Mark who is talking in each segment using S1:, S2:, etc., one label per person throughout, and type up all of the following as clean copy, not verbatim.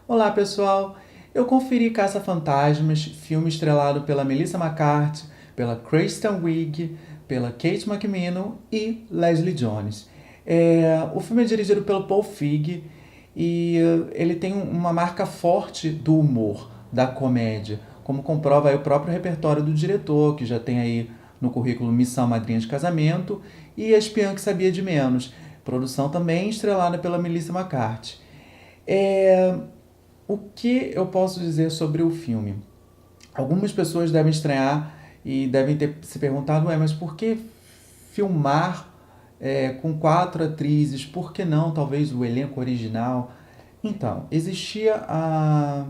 S1: Olá pessoal, eu conferi Caça-Fantasmas, filme estrelado pela Melissa McCarthy, pela Kristen Wiig, pela Kate McKinnon e Leslie Jones. O filme é dirigido pelo Paul Feig e ele tem uma marca forte do humor, da comédia, como comprova aí o próprio repertório do diretor, que já tem aí no currículo Missão Madrinha de Casamento e A Espiã que Sabia de Menos, produção também estrelada pela Melissa McCarthy. É, o que eu posso dizer sobre o filme? Algumas pessoas devem estranhar e devem ter se perguntado, mas por que filmar com quatro atrizes? Por que não, talvez, o elenco original? Então, existia a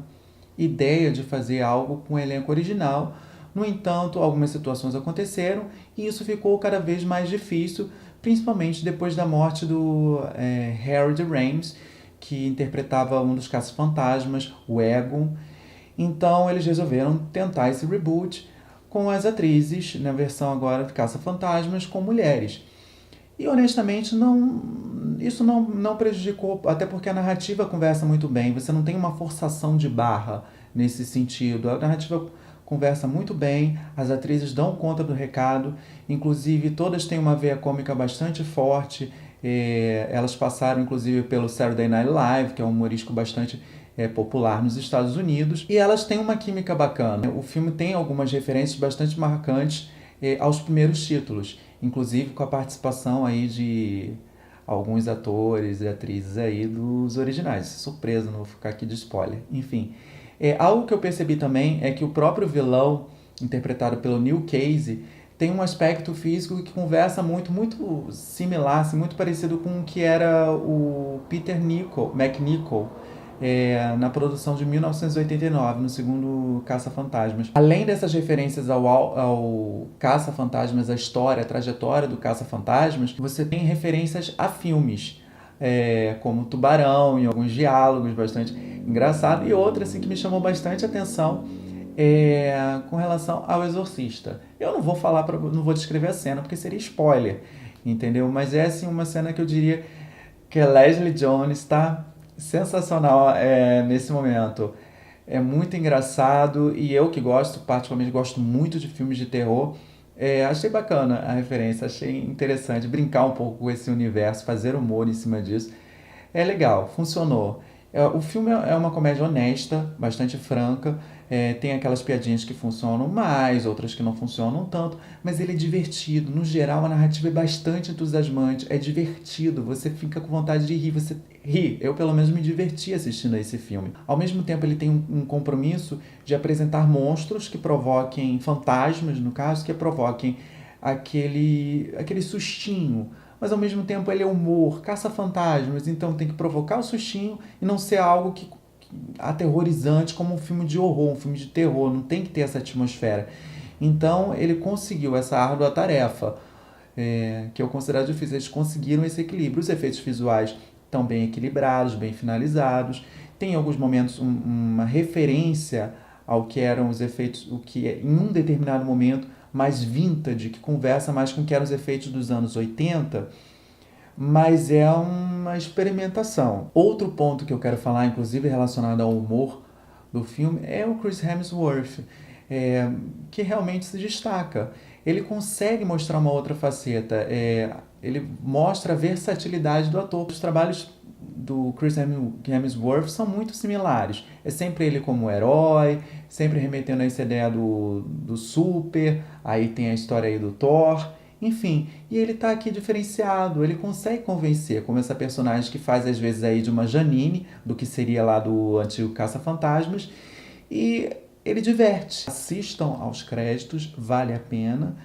S1: ideia de fazer algo com o elenco original. No entanto, algumas situações aconteceram e isso ficou cada vez mais difícil, principalmente depois da morte do Harold Ramis, que interpretava um dos caça-fantasmas, o Egon. Então eles resolveram tentar esse reboot com as atrizes, na versão agora de Caça-Fantasmas, com mulheres. E honestamente, isso não prejudicou, até porque a narrativa conversa muito bem. Você não tem uma forçação de barra nesse sentido. A narrativa conversa muito bem, as atrizes dão conta do recado, inclusive todas têm uma veia cômica bastante forte. Elas passaram inclusive pelo Saturday Night Live, que é um humorístico bastante popular nos Estados Unidos, e elas têm uma química bacana. O filme tem algumas referências bastante marcantes aos primeiros títulos, inclusive com a participação aí de alguns atores e atrizes aí dos originais. Surpresa, não vou ficar aqui de spoiler. Enfim, algo que eu percebi também é que o próprio vilão, interpretado pelo Neil Casey, tem um aspecto físico que conversa muito similar, assim, muito parecido com o que era o Peter MacNicol na produção de 1989, no segundo Caça-Fantasmas. Além dessas referências ao Caça-Fantasmas, a história, a trajetória do Caça-Fantasmas, você tem referências a filmes, como Tubarão, em alguns diálogos bastante engraçado, e outra assim, que me chamou bastante atenção com relação ao Exorcista. Eu não vou falar, não vou descrever a cena, porque seria spoiler, entendeu? Mas é assim uma cena que eu diria que a Leslie Jones está sensacional nesse momento. É muito engraçado e eu que gosto, particularmente gosto muito de filmes de terror, achei bacana a referência, achei interessante brincar um pouco com esse universo, fazer humor em cima disso. É legal, funcionou. O filme é uma comédia honesta, bastante franca. Tem aquelas piadinhas que funcionam mais, outras que não funcionam tanto, mas ele é divertido. No geral, a narrativa é bastante entusiasmante, é divertido, você fica com vontade de rir, você ri. Eu, pelo menos, me diverti assistindo a esse filme. Ao mesmo tempo, ele tem um compromisso de apresentar monstros que provoquem, fantasmas, no caso, que provoquem aquele sustinho, mas ao mesmo tempo ele é humor, caça-fantasmas, então tem que provocar o sustinho e não ser algo que aterrorizante como um filme de horror, um filme de terror, não tem que ter essa atmosfera. Então ele conseguiu essa árdua tarefa, que eu considero difícil, eles conseguiram esse equilíbrio. Os efeitos visuais estão bem equilibrados, bem finalizados, tem em alguns momentos uma referência ao que eram os efeitos, o que é, em um determinado momento mais vintage, que conversa mais com o que eram os efeitos dos anos 80, mas é uma experimentação. Outro ponto que eu quero falar, inclusive relacionado ao humor do filme, é o Chris Hemsworth, que realmente se destaca. Ele consegue mostrar uma outra faceta, ele mostra a versatilidade do ator. Os trabalhos do Chris Hemsworth são muito similares. É sempre ele como herói, sempre remetendo a essa ideia do super, aí tem a história aí do Thor, enfim. E ele tá aqui diferenciado, ele consegue convencer, como essa personagem que faz às vezes aí de uma Janine, do que seria lá do antigo Caça-Fantasmas, e ele diverte. Assistam aos créditos, vale a pena.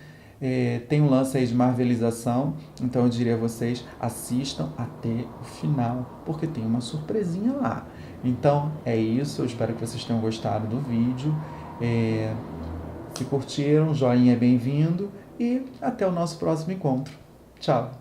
S1: Tem um lance aí de marvelização, então eu diria a vocês, assistam até o final, porque tem uma surpresinha lá. Então é isso, eu espero que vocês tenham gostado do vídeo. Se curtiram, joinha é bem-vindo e até o nosso próximo encontro. Tchau!